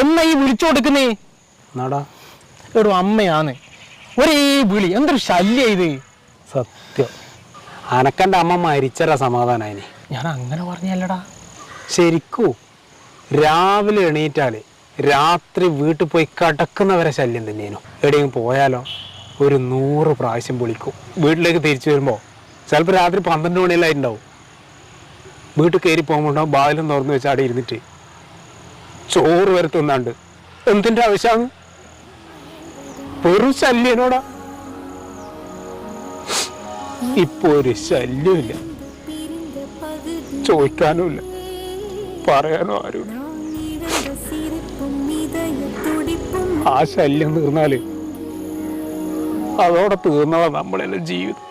എന്നാ ഈ വിളിച്ചു കൊടുക്കുന്നേ? എന്നാടാ എടോ അമ്മയാന്ന് ഒരേ വിളി, എന്തൊരു ശല്യ ഇത്. സത്യം അനക്കൻ്റെ അമ്മ മരിച്ചരാ സമാധാനായിനി. ഞാൻ അങ്ങനെ പറഞ്ഞല്ലടാ. ശരിക്കൂ രാവിലെ എണീറ്റാല് രാത്രി വീട്ടിൽ പോയി കിടക്കുന്നവരെ ശല്യം തന്നെയാനു. എവിടെയെങ്കിലും പോയാലോ ഒരു 100 പ്രാവശ്യം വിളിക്കും. വീട്ടിലേക്ക് തിരിച്ചു വരുമ്പോൾ ചിലപ്പോൾ രാത്രി 12 മണിയെല്ലായിട്ടുണ്ടാവും. വീട്ടിൽ കയറി പോകുമ്പോണ്ടാവും ബാലും തുറന്നു വെച്ച് അവിടെ ഇരുന്നിട്ട് ചോറ് വരെ തിന്നാണ്ട്. എന്തിൻ്റെ ആവശ്യമാണ്? വെറും ശല്യനോടാ. ഇപ്പൊ ഒരു ശല്യമില്ല, ചോദിക്കാനുമില്ല, പറയാനോ ആരുമില്ല. ആ ശല്യം തീർന്നാല് അതോടെ തീർന്നതാ നമ്മളെല്ലാം ജീവിതം.